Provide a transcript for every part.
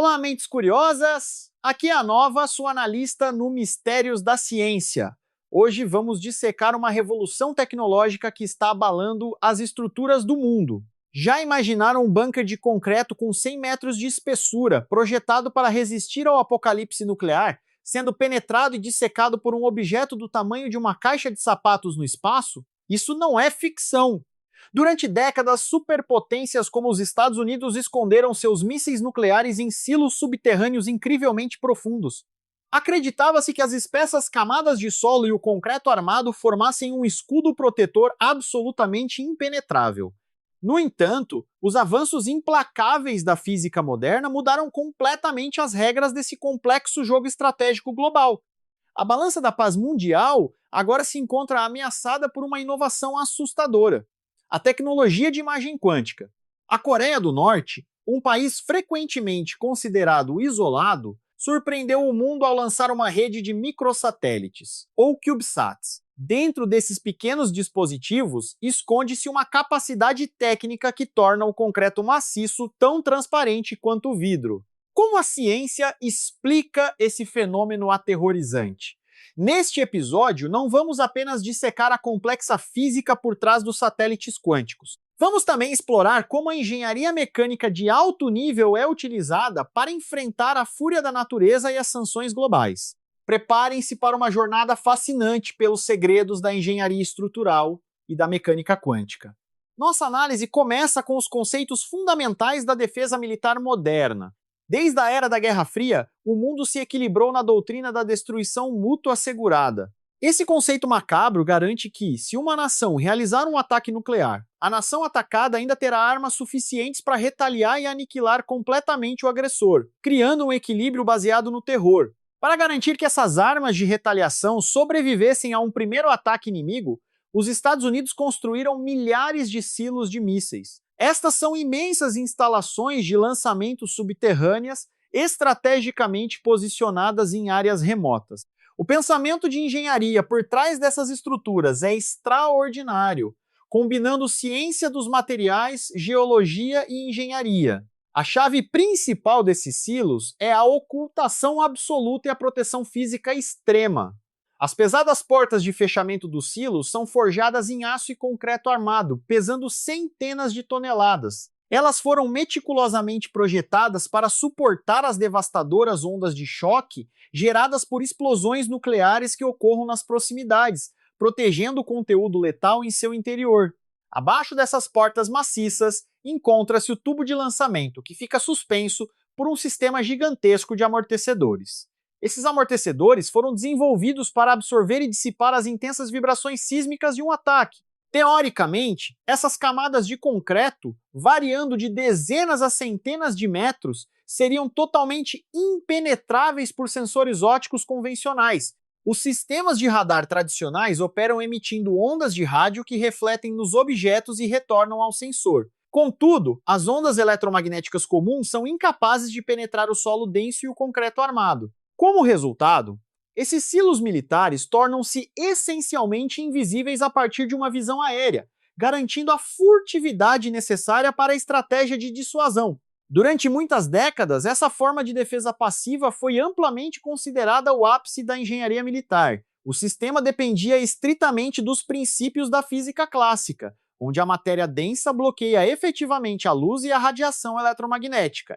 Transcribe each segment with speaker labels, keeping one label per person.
Speaker 1: Olá, mentes curiosas! Aqui é a Nova, sua analista no Mistérios da Ciência. Hoje vamos dissecar uma revolução tecnológica que está abalando as estruturas do mundo. Já imaginaram um bunker de concreto com 100 metros de espessura, projetado para resistir ao apocalipse nuclear, sendo penetrado e dissecado por um objeto do tamanho de uma caixa de sapatos no espaço? Isso não é ficção! Durante décadas, superpotências como os Estados Unidos esconderam seus mísseis nucleares em silos subterrâneos incrivelmente profundos. Acreditava-se que as espessas camadas de solo e o concreto armado formassem um escudo protetor absolutamente impenetrável. No entanto, os avanços implacáveis da física moderna mudaram completamente as regras desse complexo jogo estratégico global. A balança da paz mundial agora se encontra ameaçada por uma inovação assustadora: a tecnologia de imagem quântica. A Coreia do Norte, um país frequentemente considerado isolado, surpreendeu o mundo ao lançar uma rede de microsatélites, ou CubeSats. Dentro desses pequenos dispositivos, esconde-se uma capacidade técnica que torna o concreto maciço tão transparente quanto o vidro. Como a ciência explica esse fenômeno aterrorizante? Neste episódio, não vamos apenas dissecar a complexa física por trás dos satélites quânticos. Vamos também explorar como a engenharia mecânica de alto nível é utilizada para enfrentar a fúria da natureza e as sanções globais. Preparem-se para uma jornada fascinante pelos segredos da engenharia estrutural e da mecânica quântica. Nossa análise começa com os conceitos fundamentais da defesa militar moderna. Desde a era da Guerra Fria, o mundo se equilibrou na doutrina da destruição mútua assegurada. Esse conceito macabro garante que, se uma nação realizar um ataque nuclear, a nação atacada ainda terá armas suficientes para retaliar e aniquilar completamente o agressor, criando um equilíbrio baseado no terror. Para garantir que essas armas de retaliação sobrevivessem a um primeiro ataque inimigo, os Estados Unidos construíram milhares de silos de mísseis. Estas são imensas instalações de lançamento subterrâneas estrategicamente posicionadas em áreas remotas. O pensamento de engenharia por trás dessas estruturas é extraordinário, combinando ciência dos materiais, geologia e engenharia. A chave principal desses silos é a ocultação absoluta e a proteção física extrema. As pesadas portas de fechamento dos silos são forjadas em aço e concreto armado, pesando centenas de toneladas. Elas foram meticulosamente projetadas para suportar as devastadoras ondas de choque geradas por explosões nucleares que ocorram nas proximidades, protegendo o conteúdo letal em seu interior. Abaixo dessas portas maciças, encontra-se o tubo de lançamento, que fica suspenso por um sistema gigantesco de amortecedores. Esses amortecedores foram desenvolvidos para absorver e dissipar as intensas vibrações sísmicas de um ataque. Teoricamente, essas camadas de concreto, variando de dezenas a centenas de metros, seriam totalmente impenetráveis por sensores ópticos convencionais. Os sistemas de radar tradicionais operam emitindo ondas de rádio que refletem nos objetos e retornam ao sensor. Contudo, as ondas eletromagnéticas comuns são incapazes de penetrar o solo denso e o concreto armado. Como resultado, esses silos militares tornam-se essencialmente invisíveis a partir de uma visão aérea, garantindo a furtividade necessária para a estratégia de dissuasão. Durante muitas décadas, essa forma de defesa passiva foi amplamente considerada o ápice da engenharia militar. O sistema dependia estritamente dos princípios da física clássica, onde a matéria densa bloqueia efetivamente a luz e a radiação eletromagnética.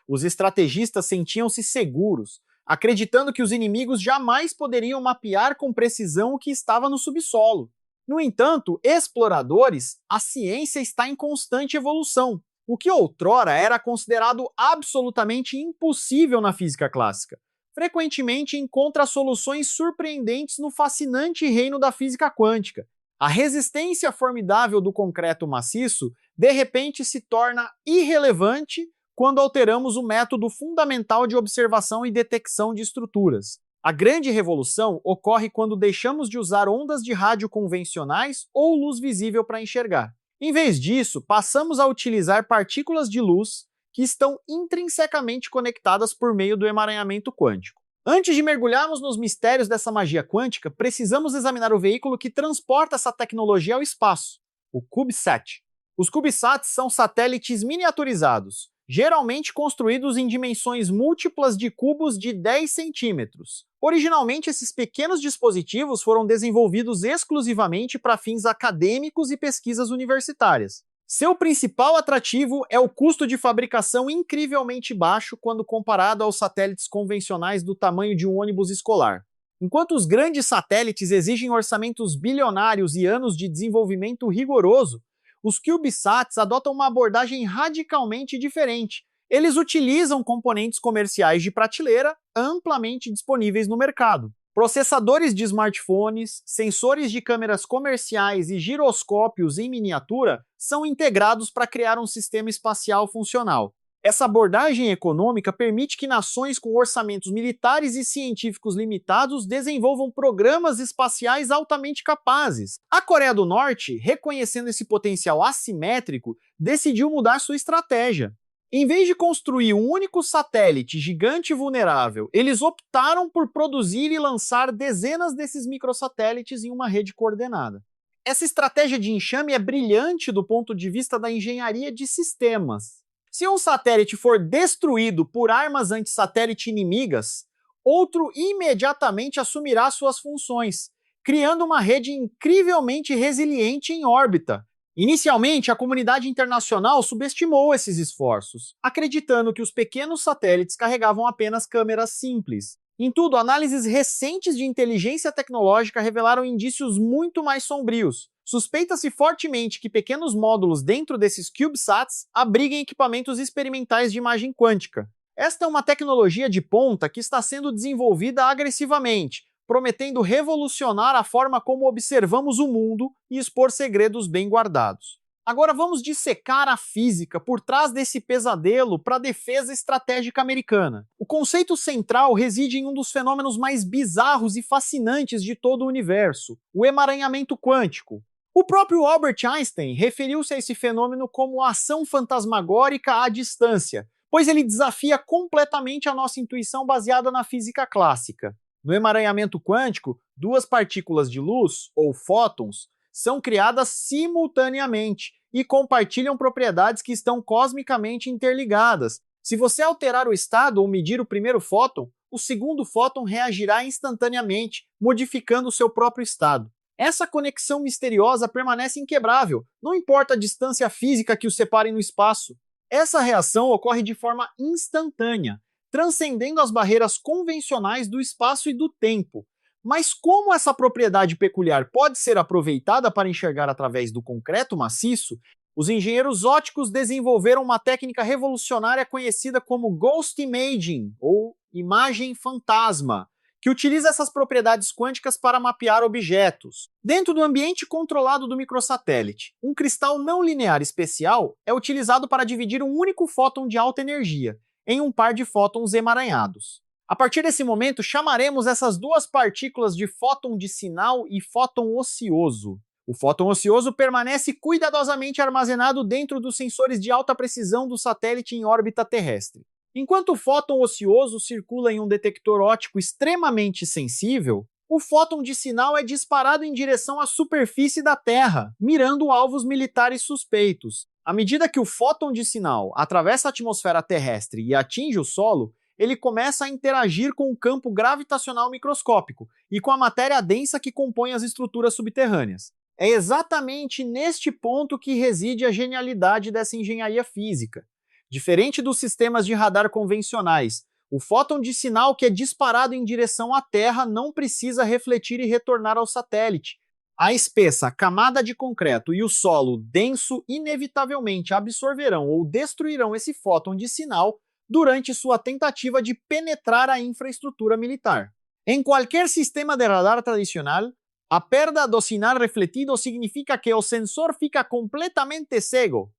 Speaker 1: Os estrategistas sentiam-se seguros, acreditando que os inimigos jamais poderiam mapear com precisão o que estava no subsolo. No entanto, exploradores, a ciência está em constante evolução. O que outrora era considerado absolutamente impossível na física clássica, frequentemente encontra soluções surpreendentes no fascinante reino da física quântica. A resistência formidável do concreto maciço, de repente, se torna irrelevante quando alteramos o método fundamental de observação e detecção de estruturas. A grande revolução ocorre quando deixamos de usar ondas de rádio convencionais ou luz visível para enxergar. Em vez disso, passamos a utilizar partículas de luz que estão intrinsecamente conectadas por meio do emaranhamento quântico. Antes de mergulharmos nos mistérios dessa magia quântica, precisamos examinar o veículo que transporta essa tecnologia ao espaço, o CubeSat. Os CubeSats são satélites miniaturizados, geralmente construídos em dimensões múltiplas de cubos de 10 centímetros. Originalmente, esses pequenos dispositivos foram desenvolvidos exclusivamente para fins acadêmicos e pesquisas universitárias. Seu principal atrativo é o custo de fabricação incrivelmente baixo quando comparado aos satélites convencionais do tamanho de um ônibus escolar. Enquanto os grandes satélites exigem orçamentos bilionários e anos de desenvolvimento rigoroso, os CubeSats adotam uma abordagem radicalmente diferente. Eles utilizam componentes comerciais de prateleira amplamente disponíveis no mercado. Processadores de smartphones, sensores de câmeras comerciais e giroscópios em miniatura são integrados para criar um sistema espacial funcional. Essa abordagem econômica permite que nações com orçamentos militares e científicos limitados desenvolvam programas espaciais altamente capazes. A Coreia do Norte, reconhecendo esse potencial assimétrico, decidiu mudar sua estratégia. Em vez de construir um único satélite gigante e vulnerável, eles optaram por produzir e lançar dezenas desses microsatélites em uma rede coordenada. Essa estratégia de enxame é brilhante do ponto de vista da engenharia de sistemas. Se um satélite for destruído por armas antissatélite inimigas, outro imediatamente assumirá suas funções, criando uma rede incrivelmente resiliente em órbita. Inicialmente, a comunidade internacional subestimou esses esforços, acreditando que os pequenos satélites carregavam apenas câmeras simples. Contudo, análises recentes de inteligência tecnológica revelaram indícios muito mais sombrios. Suspeita-se fortemente que pequenos módulos dentro desses CubeSats abriguem equipamentos experimentais de imagem quântica. Esta é uma tecnologia de ponta que está sendo desenvolvida agressivamente, prometendo revolucionar a forma como observamos o mundo e expor segredos bem guardados. Agora vamos dissecar a física por trás desse pesadelo para a defesa estratégica americana. O conceito central reside em um dos fenômenos mais bizarros e fascinantes de todo o universo, o emaranhamento quântico. O próprio Albert Einstein referiu-se a esse fenômeno como a ação fantasmagórica à distância, pois ele desafia completamente a nossa intuição baseada na física clássica. No emaranhamento quântico, duas partículas de luz, ou fótons, são criadas simultaneamente e compartilham propriedades que estão cosmicamente interligadas. Se você alterar o estado ou medir o primeiro fóton, o segundo fóton reagirá instantaneamente, modificando o seu próprio estado. Essa conexão misteriosa permanece inquebrável, não importa a distância física que os separe no espaço. Essa reação ocorre de forma instantânea, transcendendo as barreiras convencionais do espaço e do tempo. Mas como essa propriedade peculiar pode ser aproveitada para enxergar através do concreto maciço, os engenheiros ópticos desenvolveram uma técnica revolucionária conhecida como Ghost Imaging, ou imagem fantasma, que utiliza essas propriedades quânticas para mapear objetos. Dentro do ambiente controlado do microsatélite, um cristal não linear especial é utilizado para dividir um único fóton de alta energia em um par de fótons emaranhados. A partir desse momento, chamaremos essas duas partículas de fóton de sinal e fóton ocioso. O fóton ocioso permanece cuidadosamente armazenado dentro dos sensores de alta precisão do satélite em órbita terrestre. Enquanto o fóton ocioso circula em um detector óptico extremamente sensível, o fóton de sinal é disparado em direção à superfície da Terra, mirando alvos militares suspeitos. À medida que o fóton de sinal atravessa a atmosfera terrestre e atinge o solo, ele começa a interagir com o campo gravitacional microscópico e com a matéria densa que compõe as estruturas subterrâneas. É exatamente neste ponto que reside a genialidade dessa engenharia física. Diferente dos sistemas de radar convencionais, o fóton de sinal que é disparado em direção à Terra não precisa refletir e retornar ao satélite. A espessa camada de concreto e o solo denso inevitavelmente absorverão ou destruirão esse fóton de sinal durante sua tentativa de penetrar a infraestrutura militar. Em qualquer sistema de radar tradicional, a perda do sinal refletido significa que o sensor fica completamente cego.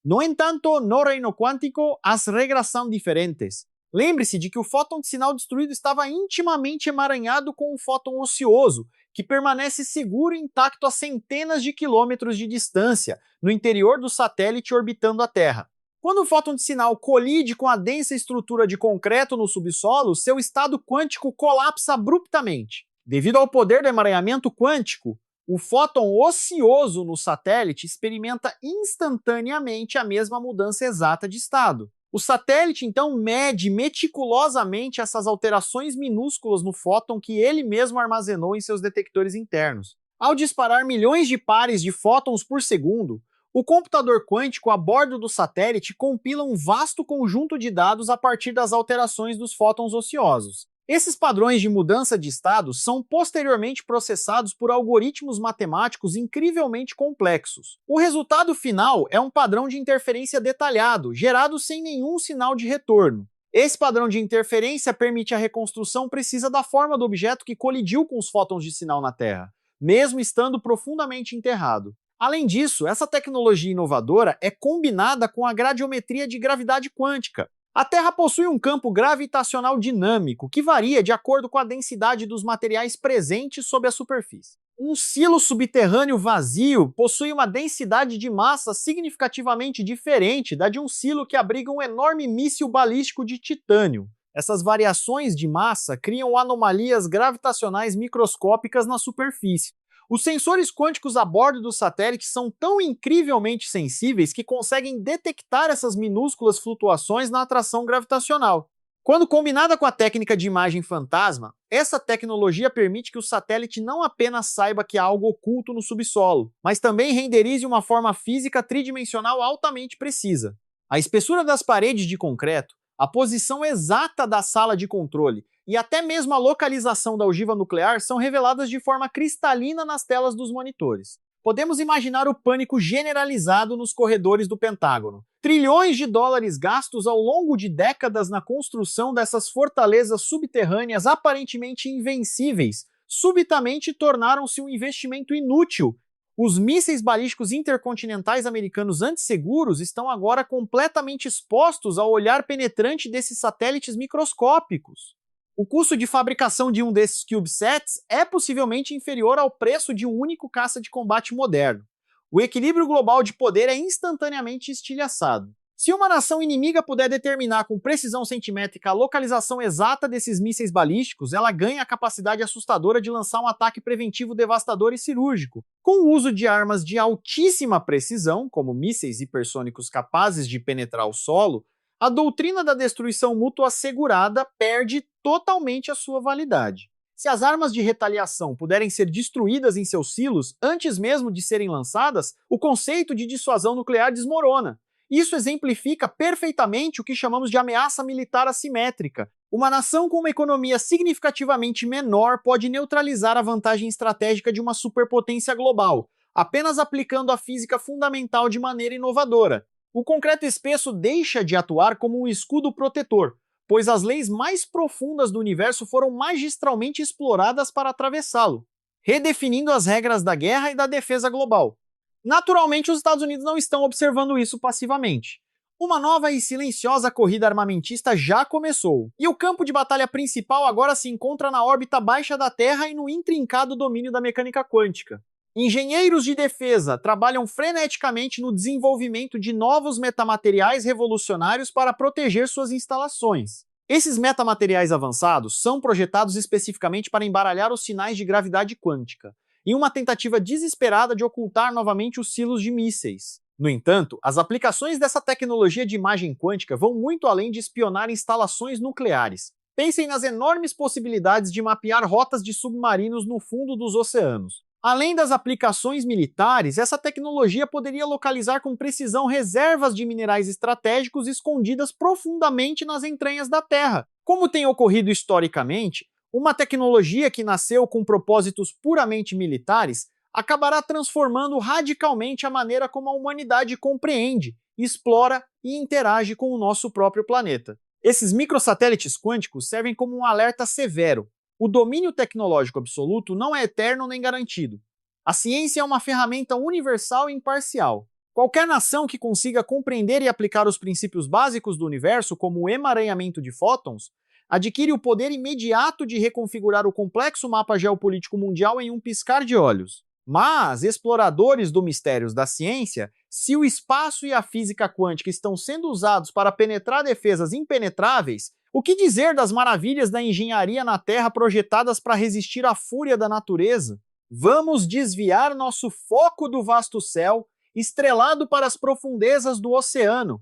Speaker 1: No entanto, no reino quântico, as regras são diferentes. Lembre-se de que o fóton de sinal destruído estava intimamente emaranhado com o fóton ocioso, que permanece seguro e intacto a centenas de quilômetros de distância, no interior do satélite orbitando a Terra. Quando o fóton de sinal colide com a densa estrutura de concreto no subsolo, seu estado quântico colapsa abruptamente. Devido ao poder do emaranhamento quântico, o fóton ocioso no satélite experimenta instantaneamente a mesma mudança exata de estado. O satélite, então, mede meticulosamente essas alterações minúsculas no fóton que ele mesmo armazenou em seus detectores internos. Ao disparar milhões de pares de fótons por segundo, o computador quântico a bordo do satélite compila um vasto conjunto de dados a partir das alterações dos fótons ociosos. Esses padrões de mudança de estado são posteriormente processados por algoritmos matemáticos incrivelmente complexos. O resultado final é um padrão de interferência detalhado, gerado sem nenhum sinal de retorno. Esse padrão de interferência permite a reconstrução precisa da forma do objeto que colidiu com os fótons de sinal na Terra, mesmo estando profundamente enterrado. Além disso, essa tecnologia inovadora é combinada com a gradiometria de gravidade quântica. A Terra possui um campo gravitacional dinâmico, que varia de acordo com a densidade dos materiais presentes sob a superfície. Um silo subterrâneo vazio possui uma densidade de massa significativamente diferente da de um silo que abriga um enorme míssil balístico de titânio. Essas variações de massa criam anomalias gravitacionais microscópicas na superfície. Os sensores quânticos a bordo do satélite são tão incrivelmente sensíveis que conseguem detectar essas minúsculas flutuações na atração gravitacional. Quando combinada com a técnica de imagem fantasma, essa tecnologia permite que o satélite não apenas saiba que há algo oculto no subsolo, mas também renderize uma forma física tridimensional altamente precisa. A espessura das paredes de concreto, a posição exata da sala de controle e até mesmo a localização da ogiva nuclear são reveladas de forma cristalina nas telas dos monitores. Podemos imaginar o pânico generalizado nos corredores do Pentágono. Trilhões de dólares gastos ao longo de décadas na construção dessas fortalezas subterrâneas aparentemente invencíveis subitamente tornaram-se um investimento inútil. Os mísseis balísticos intercontinentais americanos antisseguros estão agora completamente expostos ao olhar penetrante desses satélites microscópicos. O custo de fabricação de um desses CubeSats é possivelmente inferior ao preço de um único caça de combate moderno. O equilíbrio global de poder é instantaneamente estilhaçado. Se uma nação inimiga puder determinar com precisão centimétrica a localização exata desses mísseis balísticos, ela ganha a capacidade assustadora de lançar um ataque preventivo devastador e cirúrgico. Com o uso de armas de altíssima precisão, como mísseis hipersônicos capazes de penetrar o solo, a doutrina da destruição mútua assegurada perde totalmente a sua validade. Se as armas de retaliação puderem ser destruídas em seus silos antes mesmo de serem lançadas, o conceito de dissuasão nuclear desmorona. Isso exemplifica perfeitamente o que chamamos de ameaça militar assimétrica. Uma nação com uma economia significativamente menor pode neutralizar a vantagem estratégica de uma superpotência global, apenas aplicando a física fundamental de maneira inovadora. O concreto espesso deixa de atuar como um escudo protetor, pois as leis mais profundas do universo foram magistralmente exploradas para atravessá-lo, redefinindo as regras da guerra e da defesa global. Naturalmente, os Estados Unidos não estão observando isso passivamente. Uma nova e silenciosa corrida armamentista já começou, e o campo de batalha principal agora se encontra na órbita baixa da Terra e no intrincado domínio da mecânica quântica. Engenheiros de defesa trabalham freneticamente no desenvolvimento de novos metamateriais revolucionários para proteger suas instalações. Esses metamateriais avançados são projetados especificamente para embaralhar os sinais de gravidade quântica, em uma tentativa desesperada de ocultar novamente os silos de mísseis. No entanto, as aplicações dessa tecnologia de imagem quântica vão muito além de espionar instalações nucleares. Pensem nas enormes possibilidades de mapear rotas de submarinos no fundo dos oceanos. Além das aplicações militares, essa tecnologia poderia localizar com precisão reservas de minerais estratégicos escondidas profundamente nas entranhas da Terra. Como tem ocorrido historicamente, uma tecnologia que nasceu com propósitos puramente militares acabará transformando radicalmente a maneira como a humanidade compreende, explora e interage com o nosso próprio planeta. Esses microsatélites quânticos servem como um alerta severo. O domínio tecnológico absoluto não é eterno nem garantido. A ciência é uma ferramenta universal e imparcial. Qualquer nação que consiga compreender e aplicar os princípios básicos do universo, como o emaranhamento de fótons, adquire o poder imediato de reconfigurar o complexo mapa geopolítico mundial em um piscar de olhos. Mas, exploradores do mistérios da ciência, se o espaço e a física quântica estão sendo usados para penetrar defesas impenetráveis, o que dizer das maravilhas da engenharia na Terra projetadas para resistir à fúria da natureza? Vamos desviar nosso foco do vasto céu, estrelado para as profundezas do oceano,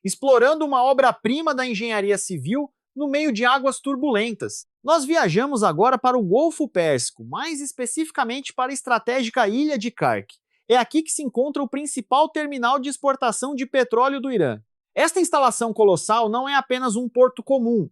Speaker 1: explorando uma obra-prima da engenharia civil no meio de águas turbulentas. Nós viajamos agora para o Golfo Pérsico, mais especificamente para a estratégica ilha de Kark. É aqui que se encontra o principal terminal de exportação de petróleo do Irã. Esta instalação colossal não é apenas um porto comum.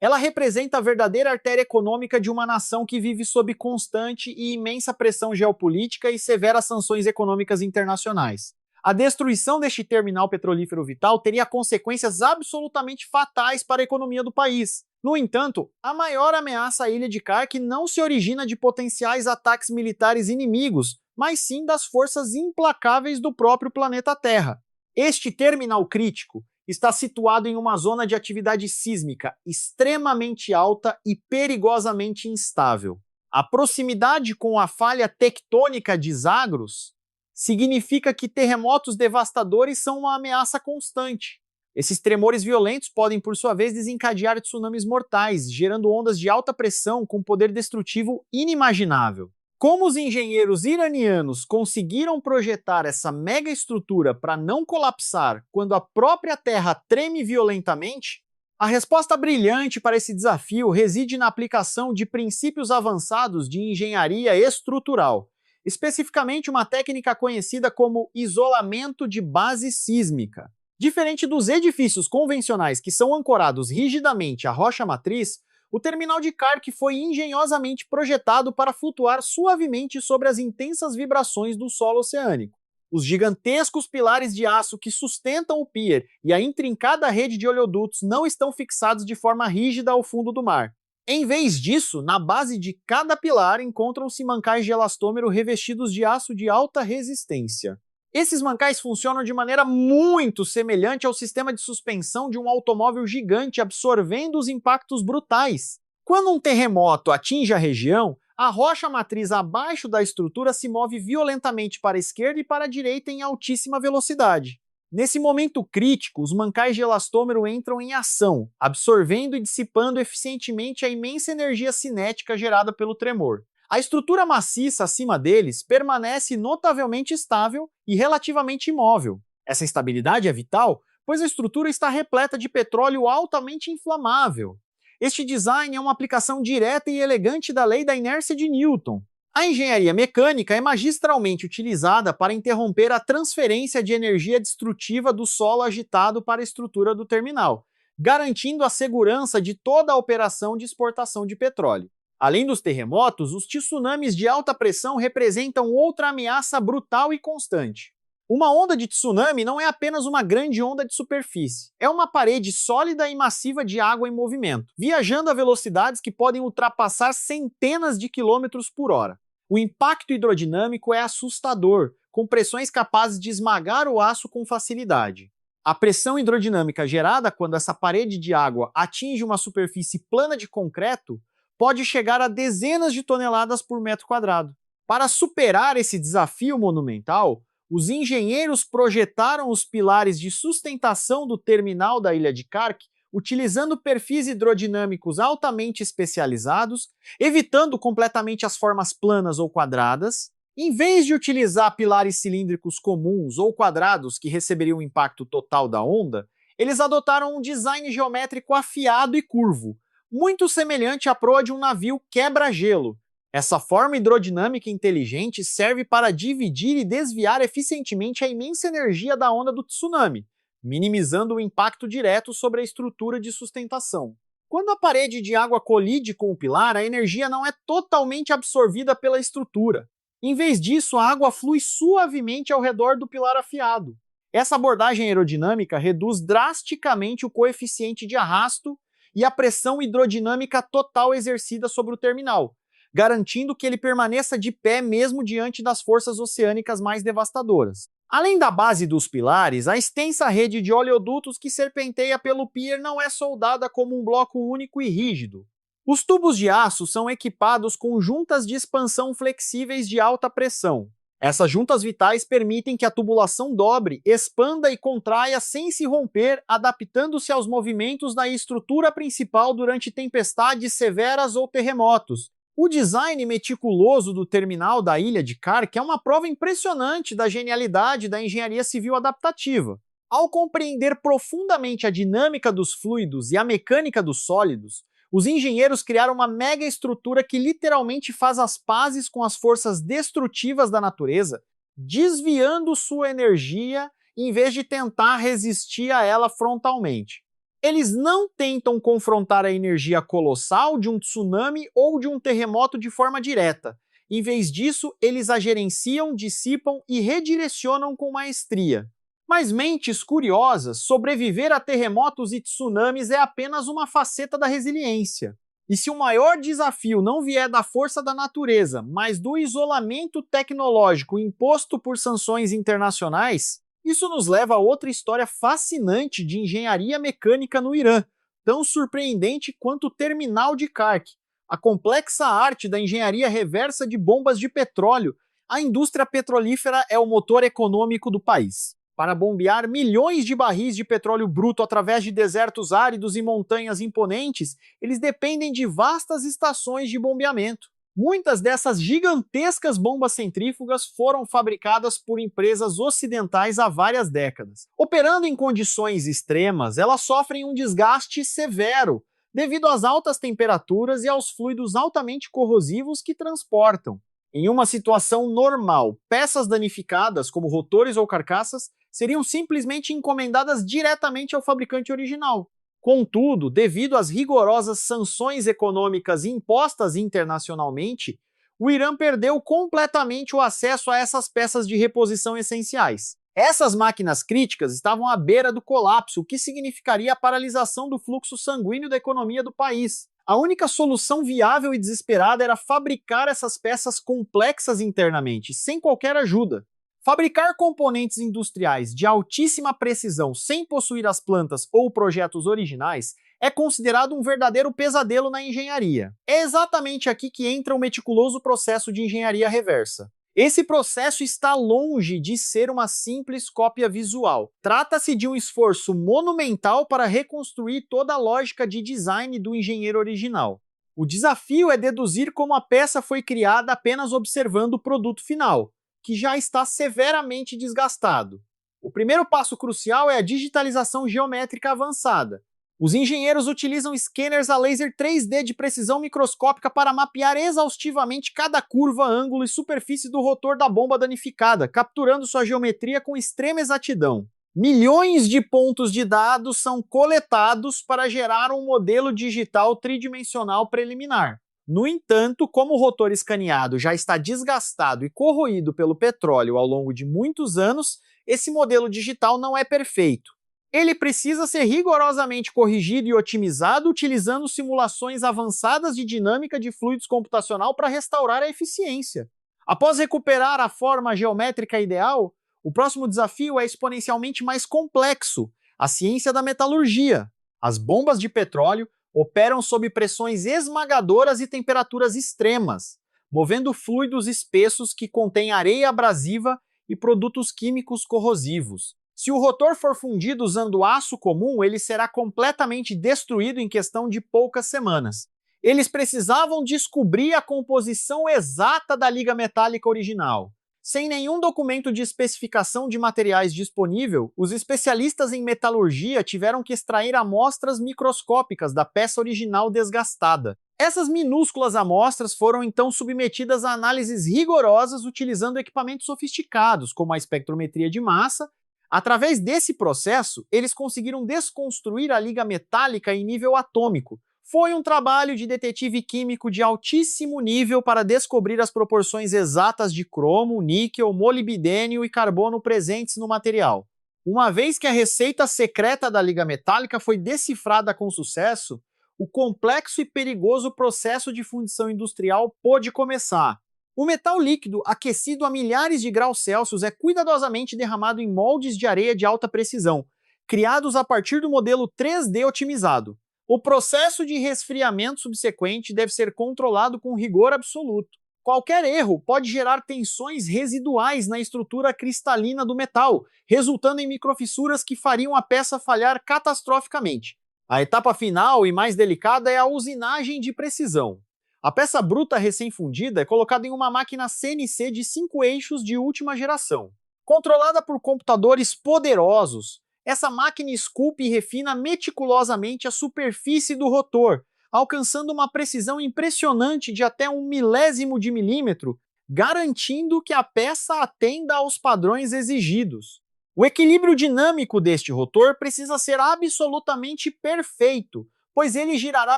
Speaker 1: Ela representa a verdadeira artéria econômica de uma nação que vive sob constante e imensa pressão geopolítica e severas sanções econômicas internacionais. A destruição deste terminal petrolífero vital teria consequências absolutamente fatais para a economia do país. No entanto, a maior ameaça à ilha de Kark não se origina de potenciais ataques militares inimigos, mas sim das forças implacáveis do próprio planeta Terra. Este terminal crítico está situado em uma zona de atividade sísmica extremamente alta e perigosamente instável. A proximidade com a falha tectônica de Zagros significa que terremotos devastadores são uma ameaça constante. Esses tremores violentos podem, por sua vez, desencadear tsunamis mortais, gerando ondas de alta pressão com poder destrutivo inimaginável. Como os engenheiros iranianos conseguiram projetar essa mega estrutura para não colapsar quando a própria Terra treme violentamente? A resposta brilhante para esse desafio reside na aplicação de princípios avançados de engenharia estrutural, especificamente uma técnica conhecida como isolamento de base sísmica. Diferente dos edifícios convencionais que são ancorados rigidamente à rocha matriz, o terminal de Kark foi engenhosamente projetado para flutuar suavemente sobre as intensas vibrações do solo oceânico. Os gigantescos pilares de aço que sustentam o pier e a intrincada rede de oleodutos não estão fixados de forma rígida ao fundo do mar. Em vez disso, na base de cada pilar encontram-se mancais de elastômero revestidos de aço de alta resistência. Esses mancais funcionam de maneira muito semelhante ao sistema de suspensão de um automóvel gigante absorvendo os impactos brutais. Quando um terremoto atinge a região, a rocha matriz abaixo da estrutura se move violentamente para a esquerda e para a direita em altíssima velocidade. Nesse momento crítico, os mancais de elastômero entram em ação, absorvendo e dissipando eficientemente a imensa energia cinética gerada pelo tremor. A estrutura maciça acima deles permanece notavelmente estável e relativamente imóvel. Essa instabilidade é vital, pois a estrutura está repleta de petróleo altamente inflamável. Este design é uma aplicação direta e elegante da lei da inércia de Newton. A engenharia mecânica é magistralmente utilizada para interromper a transferência de energia destrutiva do solo agitado para a estrutura do terminal, garantindo a segurança de toda a operação de exportação de petróleo. Além dos terremotos, os tsunamis de alta pressão representam outra ameaça brutal e constante. Uma onda de tsunami não é apenas uma grande onda de superfície, é uma parede sólida e massiva de água em movimento, viajando a velocidades que podem ultrapassar centenas de quilômetros por hora. O impacto hidrodinâmico é assustador, com pressões capazes de esmagar o aço com facilidade. A pressão hidrodinâmica gerada quando essa parede de água atinge uma superfície plana de concreto pode chegar a dezenas de toneladas por metro quadrado. Para superar esse desafio monumental, os engenheiros projetaram os pilares de sustentação do terminal da ilha de Kark utilizando perfis hidrodinâmicos altamente especializados, evitando completamente as formas planas ou quadradas. Em vez de utilizar pilares cilíndricos comuns ou quadrados que receberiam o impacto total da onda, eles adotaram um design geométrico afiado e curvo, muito semelhante à proa de um navio quebra-gelo. Essa forma hidrodinâmica inteligente serve para dividir e desviar eficientemente a imensa energia da onda do tsunami, minimizando o impacto direto sobre a estrutura de sustentação. Quando a parede de água colide com o pilar, a energia não é totalmente absorvida pela estrutura. Em vez disso, a água flui suavemente ao redor do pilar afiado. Essa abordagem aerodinâmica reduz drasticamente o coeficiente de arrasto e a pressão hidrodinâmica total exercida sobre o terminal, garantindo que ele permaneça de pé mesmo diante das forças oceânicas mais devastadoras. Além da base dos pilares, a extensa rede de oleodutos que serpenteia pelo pier não é soldada como um bloco único e rígido. Os tubos de aço são equipados com juntas de expansão flexíveis de alta pressão. Essas juntas vitais permitem que a tubulação dobre, expanda e contraia sem se romper, adaptando-se aos movimentos da estrutura principal durante tempestades severas ou terremotos. O design meticuloso do terminal da ilha de Kark é uma prova impressionante da genialidade da engenharia civil adaptativa. Ao compreender profundamente a dinâmica dos fluidos e a mecânica dos sólidos, os engenheiros criaram uma mega estrutura que literalmente faz as pazes com as forças destrutivas da natureza, desviando sua energia em vez de tentar resistir a ela frontalmente. Eles não tentam confrontar a energia colossal de um tsunami ou de um terremoto de forma direta. Em vez disso, eles a gerenciam, dissipam e redirecionam com maestria. Mas mentes curiosas, sobreviver a terremotos e tsunamis é apenas uma faceta da resiliência. E se o maior desafio não vier da força da natureza, mas do isolamento tecnológico imposto por sanções internacionais, isso nos leva a outra história fascinante de engenharia mecânica no Irã, tão surpreendente quanto o terminal de Kark, a complexa arte da engenharia reversa de bombas de petróleo. A indústria petrolífera é o motor econômico do país. Para bombear milhões de barris de petróleo bruto através de desertos áridos e montanhas imponentes, eles dependem de vastas estações de bombeamento. Muitas dessas gigantescas bombas centrífugas foram fabricadas por empresas ocidentais há várias décadas. Operando em condições extremas, elas sofrem um desgaste severo, devido às altas temperaturas e aos fluidos altamente corrosivos que transportam. Em uma situação normal, peças danificadas, como rotores ou carcaças, seriam simplesmente encomendadas diretamente ao fabricante original. Contudo, devido às rigorosas sanções econômicas impostas internacionalmente, o Irã perdeu completamente o acesso a essas peças de reposição essenciais. Essas máquinas críticas estavam à beira do colapso, o que significaria a paralisação do fluxo sanguíneo da economia do país. A única solução viável e desesperada era fabricar essas peças complexas internamente, sem qualquer ajuda. Fabricar componentes industriais de altíssima precisão sem possuir as plantas ou projetos originais é considerado um verdadeiro pesadelo na engenharia. É exatamente aqui que entra o meticuloso processo de engenharia reversa. Esse processo está longe de ser uma simples cópia visual. Trata-se de um esforço monumental para reconstruir toda a lógica de design do engenheiro original. O desafio é deduzir como a peça foi criada apenas observando o produto final, que já está severamente desgastado. O primeiro passo crucial é a digitalização geométrica avançada. Os engenheiros utilizam scanners a laser 3D de precisão microscópica para mapear exaustivamente cada curva, ângulo e superfície do rotor da bomba danificada, capturando sua geometria com extrema exatidão. Milhões de pontos de dados são coletados para gerar um modelo digital tridimensional preliminar. No entanto, como o rotor escaneado já está desgastado e corroído pelo petróleo ao longo de muitos anos, esse modelo digital não é perfeito. Ele precisa ser rigorosamente corrigido e otimizado utilizando simulações avançadas de dinâmica de fluidos computacional para restaurar a eficiência. Após recuperar a forma geométrica ideal, o próximo desafio é exponencialmente mais complexo: a ciência da metalurgia. As bombas de petróleo operam sob pressões esmagadoras e temperaturas extremas, movendo fluidos espessos que contêm areia abrasiva e produtos químicos corrosivos. Se o rotor for fundido usando aço comum, ele será completamente destruído em questão de poucas semanas. Eles precisavam descobrir a composição exata da liga metálica original. Sem nenhum documento de especificação de materiais disponível, os especialistas em metalurgia tiveram que extrair amostras microscópicas da peça original desgastada. Essas minúsculas amostras foram então submetidas a análises rigorosas utilizando equipamentos sofisticados, como a espectrometria de massa. Através desse processo, eles conseguiram desconstruir a liga metálica em nível atômico. Foi um trabalho de detetive químico de altíssimo nível para descobrir as proporções exatas de cromo, níquel, molibdênio e carbono presentes no material. Uma vez que a receita secreta da liga metálica foi decifrada com sucesso, o complexo e perigoso processo de fundição industrial pôde começar. O metal líquido, aquecido a milhares de graus Celsius, é cuidadosamente derramado em moldes de areia de alta precisão, criados a partir do modelo 3D otimizado. O processo de resfriamento subsequente deve ser controlado com rigor absoluto. Qualquer erro pode gerar tensões residuais na estrutura cristalina do metal, resultando em microfissuras que fariam a peça falhar catastroficamente. A etapa final e mais delicada é a usinagem de precisão. A peça bruta recém-fundida é colocada em uma máquina CNC de 5 eixos de última geração. Controlada por computadores poderosos, Essa máquina esculpe e refina meticulosamente a superfície do rotor, alcançando uma precisão impressionante de até 1 milésimo de milímetro, garantindo que a peça atenda aos padrões exigidos. O equilíbrio dinâmico deste rotor precisa ser absolutamente perfeito, pois ele girará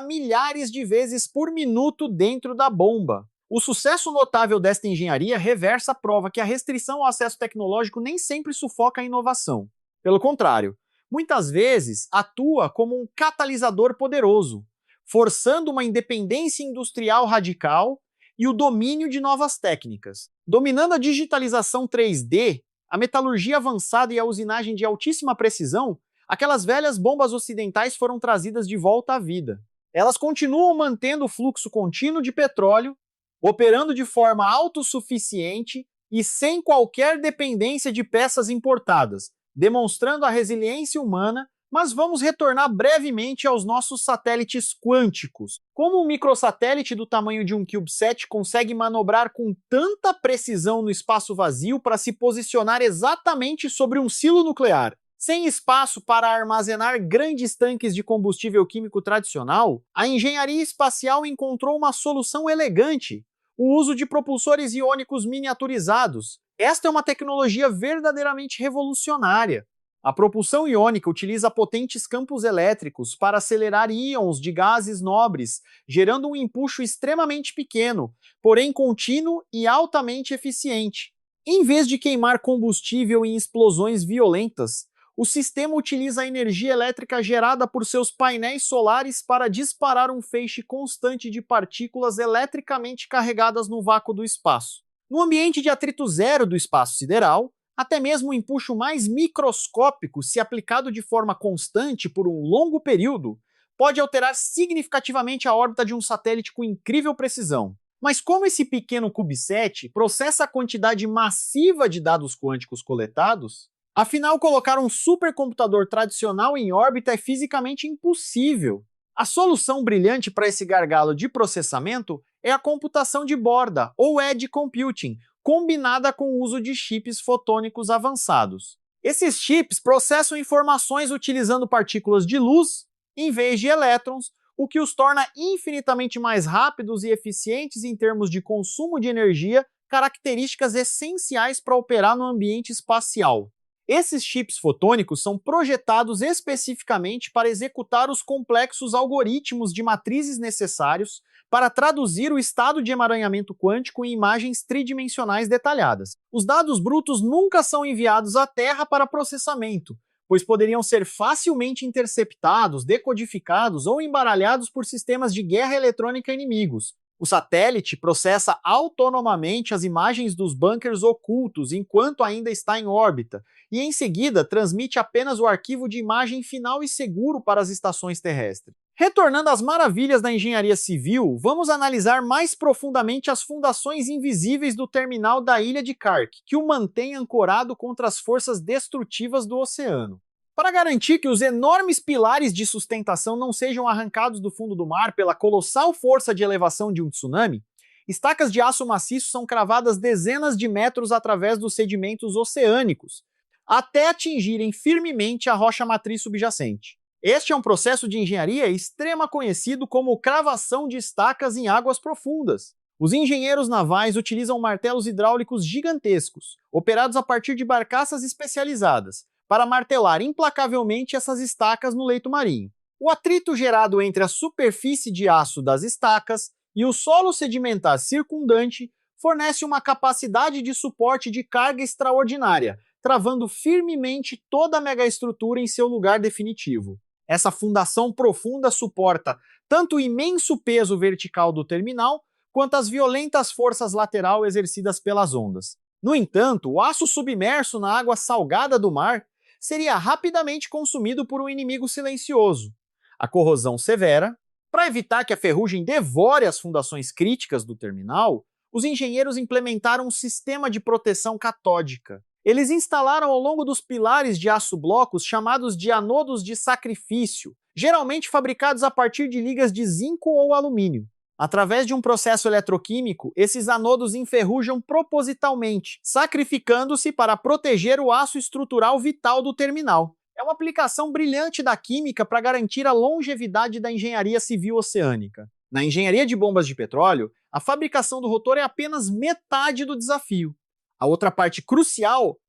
Speaker 1: milhares de vezes por minuto dentro da bomba. O sucesso notável desta engenharia reversa a prova que a restrição ao acesso tecnológico nem sempre sufoca a inovação. Pelo contrário, muitas vezes atua como um catalisador poderoso, forçando uma independência industrial radical e o domínio de novas técnicas. Dominando a digitalização 3D, a metalurgia avançada e a usinagem de altíssima precisão, aquelas velhas bombas ocidentais foram trazidas de volta à vida. Elas continuam mantendo o fluxo contínuo de petróleo, operando de forma autossuficiente e sem qualquer dependência de peças importadas, demonstrando a resiliência humana. Mas vamos retornar brevemente aos nossos satélites quânticos. Como um microsatélite do tamanho de um CubeSat consegue manobrar com tanta precisão no espaço vazio para se posicionar exatamente sobre um silo nuclear? Sem espaço para armazenar grandes tanques de combustível químico tradicional, a engenharia espacial encontrou uma solução elegante: o uso de propulsores iônicos miniaturizados. Esta é uma tecnologia verdadeiramente revolucionária. A propulsão iônica utiliza potentes campos elétricos para acelerar íons de gases nobres, gerando um empuxo extremamente pequeno, porém contínuo e altamente eficiente. Em vez de queimar combustível em explosões violentas, o sistema utiliza a energia elétrica gerada por seus painéis solares para disparar um feixe constante de partículas eletricamente carregadas no vácuo do espaço. No ambiente de atrito zero do espaço sideral, até mesmo o empuxo mais microscópico, se aplicado de forma constante por um longo período, pode alterar significativamente a órbita de um satélite com incrível precisão. Mas como esse pequeno CubeSat processa a quantidade massiva de dados quânticos coletados, afinal colocar um supercomputador tradicional em órbita é fisicamente impossível. A solução brilhante para esse gargalo de processamento é a computação de borda, ou Edge Computing, combinada com o uso de chips fotônicos avançados. Esses chips processam informações utilizando partículas de luz em vez de elétrons, o que os torna infinitamente mais rápidos e eficientes em termos de consumo de energia, características essenciais para operar no ambiente espacial. Esses chips fotônicos são projetados especificamente para executar os complexos algoritmos de matrizes necessários para traduzir o estado de emaranhamento quântico em imagens tridimensionais detalhadas. Os dados brutos nunca são enviados à Terra para processamento, pois poderiam ser facilmente interceptados, decodificados ou embaralhados por sistemas de guerra eletrônica inimigos. O satélite processa autonomamente as imagens dos bunkers ocultos enquanto ainda está em órbita, e em seguida transmite apenas o arquivo de imagem final e seguro para as estações terrestres. Retornando às maravilhas da engenharia civil, vamos analisar mais profundamente as fundações invisíveis do terminal da ilha de Kark, que o mantém ancorado contra as forças destrutivas do oceano. Para garantir que os enormes pilares de sustentação não sejam arrancados do fundo do mar pela colossal força de elevação de um tsunami, estacas de aço maciço são cravadas dezenas de metros através dos sedimentos oceânicos, até atingirem firmemente a rocha matriz subjacente. Este é um processo de engenharia extremamente conhecido como cravação de estacas em águas profundas. Os engenheiros navais utilizam martelos hidráulicos gigantescos, operados a partir de barcaças especializadas, para martelar implacavelmente essas estacas no leito marinho. O atrito gerado entre a superfície de aço das estacas e o solo sedimentar circundante fornece uma capacidade de suporte de carga extraordinária, travando firmemente toda a megaestrutura em seu lugar definitivo. Essa fundação profunda suporta tanto o imenso peso vertical do terminal, quanto as violentas forças laterais exercidas pelas ondas. No entanto, o aço submerso na água salgada do mar seria rapidamente consumido por um inimigo silencioso, a corrosão severa. Para evitar que a ferrugem devore as fundações críticas do terminal, os engenheiros implementaram um sistema de proteção catódica. Eles instalaram ao longo dos pilares de aço blocos chamados de anodos de sacrifício, geralmente fabricados a partir de ligas de zinco ou alumínio. Através de um processo eletroquímico, esses anodos enferrujam propositalmente, sacrificando-se para proteger o aço estrutural vital do terminal. é uma aplicação brilhante da química para garantir a longevidade da engenharia civil oceânica. Na engenharia de bombas de petróleo, a fabricação do rotor é apenas metade do desafio. A outra parte crucial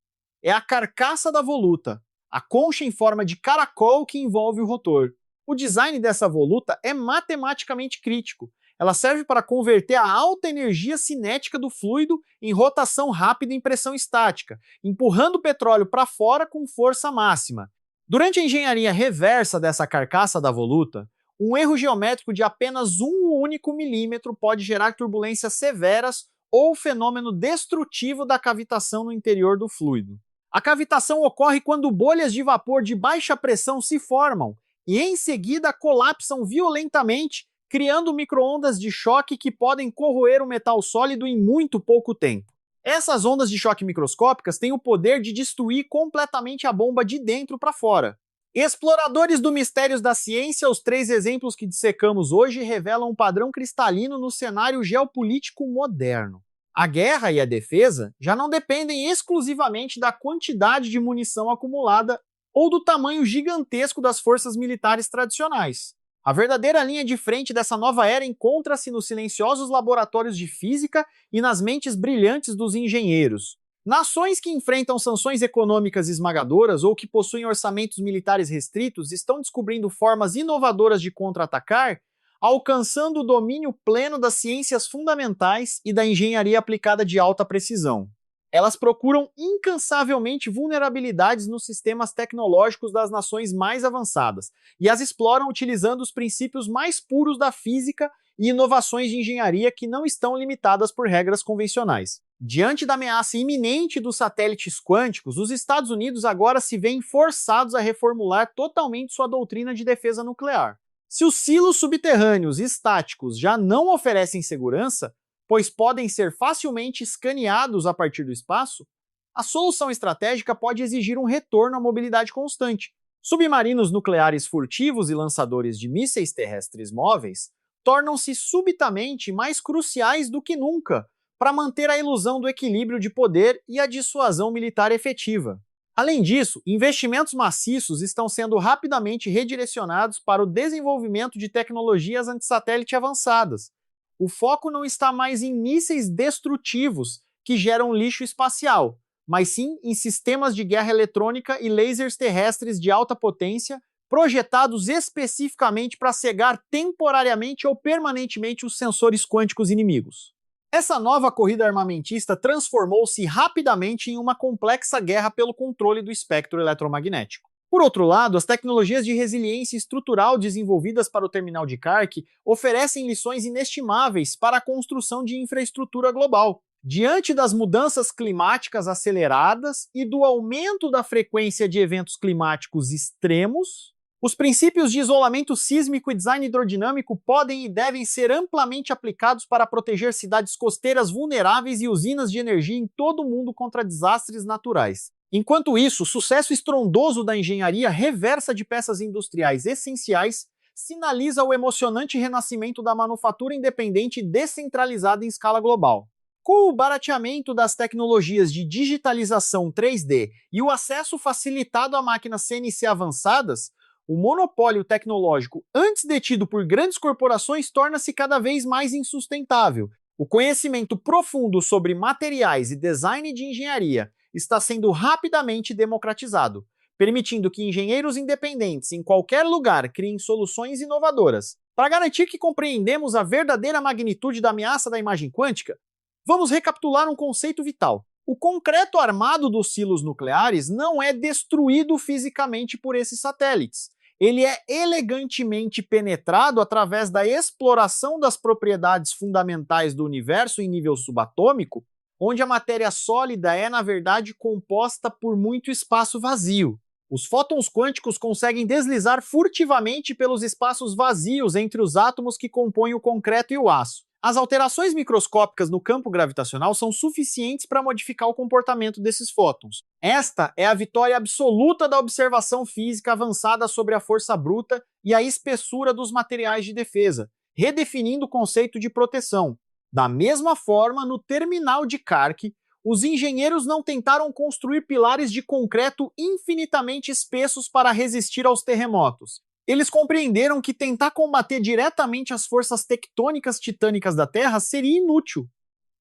Speaker 1: é a carcaça da voluta, a concha em forma de caracol que envolve o rotor. O design dessa voluta é matematicamente crítico. Ela serve para converter a alta energia cinética do fluido em rotação rápida em pressão estática, empurrando o petróleo para fora com força máxima. Durante a engenharia reversa dessa carcaça da voluta, um erro geométrico de apenas um único milímetro pode gerar turbulências severas ou fenômeno destrutivo da cavitação no interior do fluido. A cavitação ocorre quando bolhas de vapor de baixa pressão se formam e em seguida colapsam violentamente, criando micro-ondas de choque que podem corroer o metal sólido em muito pouco tempo. Essas ondas de choque microscópicas têm o poder de destruir completamente a bomba de dentro para fora. Exploradores do Mistérios da Ciência, os 3 exemplos que dissecamos hoje revelam um padrão cristalino no cenário geopolítico moderno. A guerra e a defesa já não dependem exclusivamente da quantidade de munição acumulada ou do tamanho gigantesco das forças militares tradicionais. A verdadeira linha de frente dessa nova era encontra-se nos silenciosos laboratórios de física e nas mentes brilhantes dos engenheiros. Nações que enfrentam sanções econômicas esmagadoras ou que possuem orçamentos militares restritos estão descobrindo formas inovadoras de contra-atacar, alcançando o domínio pleno das ciências fundamentais e da engenharia aplicada de alta precisão. Elas procuram incansavelmente vulnerabilidades nos sistemas tecnológicos das nações mais avançadas e as exploram utilizando os princípios mais puros da física e inovações de engenharia que não estão limitadas por regras convencionais. Diante da ameaça iminente dos satélites quânticos, os Estados Unidos agora se veem forçados a reformular totalmente sua doutrina de defesa nuclear. Se os silos subterrâneos estáticos já não oferecem segurança, pois podem ser facilmente escaneados a partir do espaço, a solução estratégica pode exigir um retorno à mobilidade constante. Submarinos nucleares furtivos e lançadores de mísseis terrestres móveis tornam-se subitamente mais cruciais do que nunca para manter a ilusão do equilíbrio de poder e a dissuasão militar efetiva. Além disso, investimentos maciços estão sendo rapidamente redirecionados para o desenvolvimento de tecnologias antissatélite avançadas. O foco não está mais em mísseis destrutivos que geram lixo espacial, mas sim em sistemas de guerra eletrônica e lasers terrestres de alta potência projetados especificamente para cegar temporariamente ou permanentemente os sensores quânticos inimigos. Essa nova corrida armamentista transformou-se rapidamente em uma complexa guerra pelo controle do espectro eletromagnético. Por outro lado, as tecnologias de resiliência estrutural desenvolvidas para o terminal de Kark oferecem lições inestimáveis para a construção de infraestrutura global. Diante das mudanças climáticas aceleradas e do aumento da frequência de eventos climáticos extremos, os princípios de isolamento sísmico e design hidrodinâmico podem e devem ser amplamente aplicados para proteger cidades costeiras vulneráveis e usinas de energia em todo o mundo contra desastres naturais. Enquanto isso, o sucesso estrondoso da engenharia reversa de peças industriais essenciais sinaliza o emocionante renascimento da manufatura independente e descentralizada em escala global. Com o barateamento das tecnologias de digitalização 3D e o acesso facilitado a máquinas CNC avançadas, o monopólio tecnológico antes detido por grandes corporações torna-se cada vez mais insustentável. O conhecimento profundo sobre materiais e design de engenharia está sendo rapidamente democratizado, permitindo que engenheiros independentes em qualquer lugar criem soluções inovadoras. Para garantir que compreendemos a verdadeira magnitude da ameaça da imagem quântica, vamos recapitular um conceito vital. O concreto armado dos silos nucleares não é destruído fisicamente por esses satélites. Ele é elegantemente penetrado através da exploração das propriedades fundamentais do universo em nível subatômico, onde a matéria sólida é, na verdade, composta por muito espaço vazio. Os fótons quânticos conseguem deslizar furtivamente pelos espaços vazios entre os átomos que compõem o concreto e o aço. As alterações microscópicas no campo gravitacional são suficientes para modificar o comportamento desses fótons. Esta é a vitória absoluta da observação física avançada sobre a força bruta e a espessura dos materiais de defesa, redefinindo o conceito de proteção. Da mesma forma, no terminal de Kark, os engenheiros não tentaram construir pilares de concreto infinitamente espessos para resistir aos terremotos. Eles compreenderam que tentar combater diretamente as forças tectônicas titânicas da Terra seria inútil.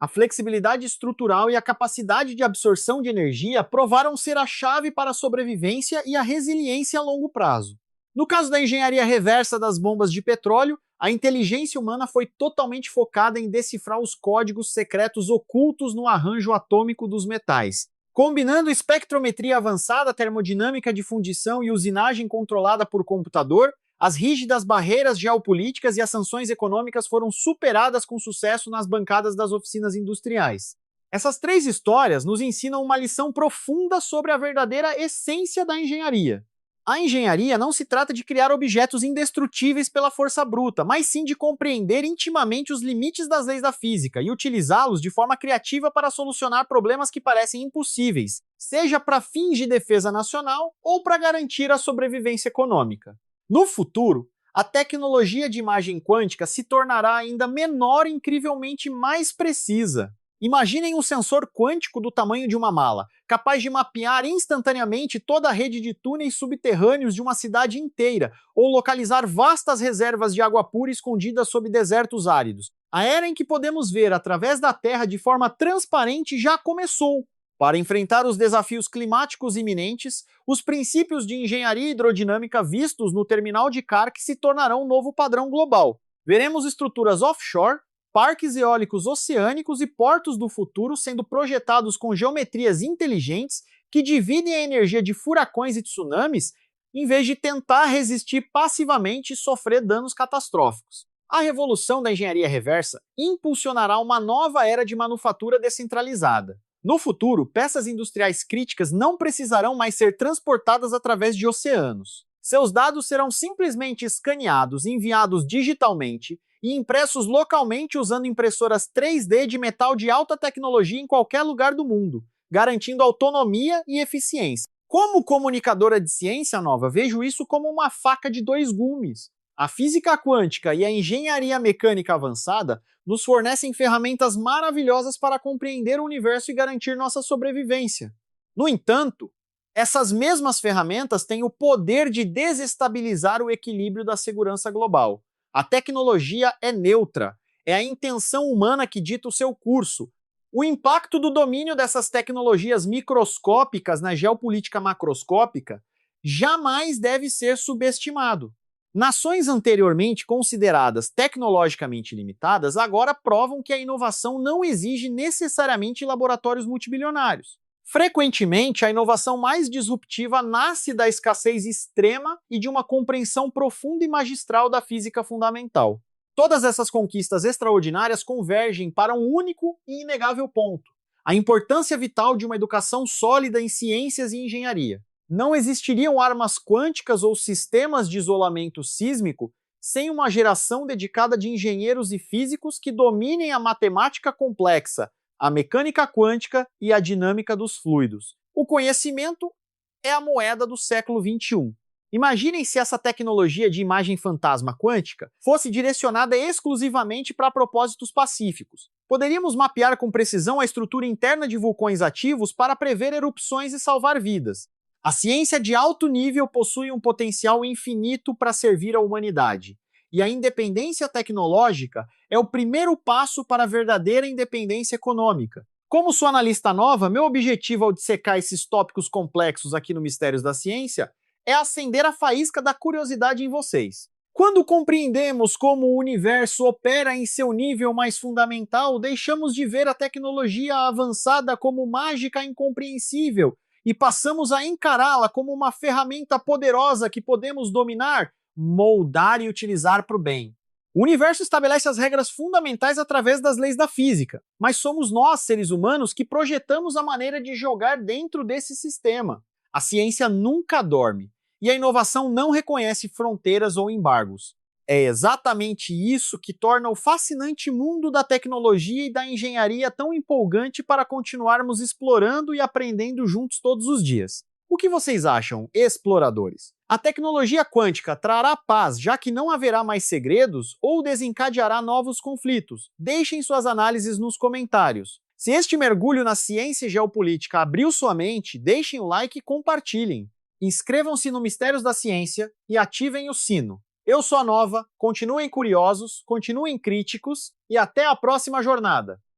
Speaker 1: A flexibilidade estrutural e a capacidade de absorção de energia provaram ser a chave para a sobrevivência e a resiliência a longo prazo. No caso da engenharia reversa das bombas de petróleo, a inteligência humana foi totalmente focada em decifrar os códigos secretos ocultos no arranjo atômico dos metais. Combinando espectrometria avançada, termodinâmica de fundição e usinagem controlada por computador, as rígidas barreiras geopolíticas e as sanções econômicas foram superadas com sucesso nas bancadas das oficinas industriais. Essas três histórias nos ensinam uma lição profunda sobre a verdadeira essência da engenharia. A engenharia não se trata de criar objetos indestrutíveis pela força bruta, mas sim de compreender intimamente os limites das leis da física e utilizá-los de forma criativa para solucionar problemas que parecem impossíveis, seja para fins de defesa nacional ou para garantir a sobrevivência econômica. No futuro, a tecnologia de imagem quântica se tornará ainda menor e incrivelmente mais precisa. Imaginem um sensor quântico do tamanho de uma mala, capaz de mapear instantaneamente toda a rede de túneis subterrâneos de uma cidade inteira, ou localizar vastas reservas de água pura escondidas sob desertos áridos. A era em que podemos ver através da Terra de forma transparente já começou. Para enfrentar os desafios climáticos iminentes, os princípios de engenharia hidrodinâmica vistos no terminal de Kark se tornarão um novo padrão global. Veremos estruturas offshore, parques eólicos oceânicos e portos do futuro sendo projetados com geometrias inteligentes que dividem a energia de furacões e tsunamis em vez de tentar resistir passivamente e sofrer danos catastróficos. A revolução da engenharia reversa impulsionará uma nova era de manufatura descentralizada. No futuro, peças industriais críticas não precisarão mais ser transportadas através de oceanos. Seus dados serão simplesmente escaneados, enviados digitalmente e impressos localmente usando impressoras 3D de metal de alta tecnologia em qualquer lugar do mundo, garantindo autonomia e eficiência. Como comunicadora de ciência nova, vejo isso como uma faca de dois gumes. A física quântica e a engenharia mecânica avançada nos fornecem ferramentas maravilhosas para compreender o universo e garantir nossa sobrevivência. No entanto, essas mesmas ferramentas têm o poder de desestabilizar o equilíbrio da segurança global. A tecnologia é neutra, é a intenção humana que dita o seu curso. O impacto do domínio dessas tecnologias microscópicas na geopolítica macroscópica jamais deve ser subestimado. Nações anteriormente consideradas tecnologicamente limitadas agora provam que a inovação não exige necessariamente laboratórios multibilionários. Frequentemente, a inovação mais disruptiva nasce da escassez extrema e de uma compreensão profunda e magistral da física fundamental. Todas essas conquistas extraordinárias convergem para um único e inegável ponto: a importância vital de uma educação sólida em ciências e engenharia. Não existiriam armas quânticas ou sistemas de isolamento sísmico sem uma geração dedicada de engenheiros e físicos que dominem a matemática complexa, a mecânica quântica e a dinâmica dos fluidos. O conhecimento é a moeda do século XXI. Imaginem se essa tecnologia de imagem fantasma quântica fosse direcionada exclusivamente para propósitos pacíficos. Poderíamos mapear com precisão a estrutura interna de vulcões ativos para prever erupções e salvar vidas. A ciência de alto nível possui um potencial infinito para servir à humanidade. E a independência tecnológica é o primeiro passo para a verdadeira independência econômica. Como sua analista nova, meu objetivo ao dissecar esses tópicos complexos aqui no Mistérios da Ciência é acender a faísca da curiosidade em vocês. Quando compreendemos como o universo opera em seu nível mais fundamental, deixamos de ver a tecnologia avançada como mágica incompreensível e passamos a encará-la como uma ferramenta poderosa que podemos dominar, moldar e utilizar para o bem. O universo estabelece as regras fundamentais através das leis da física, mas somos nós, seres humanos, que projetamos a maneira de jogar dentro desse sistema. A ciência nunca dorme, e a inovação não reconhece fronteiras ou embargos. É exatamente isso que torna o fascinante mundo da tecnologia e da engenharia tão empolgante para continuarmos explorando e aprendendo juntos todos os dias. O que vocês acham, exploradores? A tecnologia quântica trará paz, já que não haverá mais segredos, ou desencadeará novos conflitos? Deixem suas análises nos comentários. Se este mergulho na ciência e geopolítica abriu sua mente, deixem o like e compartilhem. Inscrevam-se no Mistérios da Ciência e ativem o sino. Eu sou a Nova, continuem curiosos, continuem críticos e até a próxima jornada!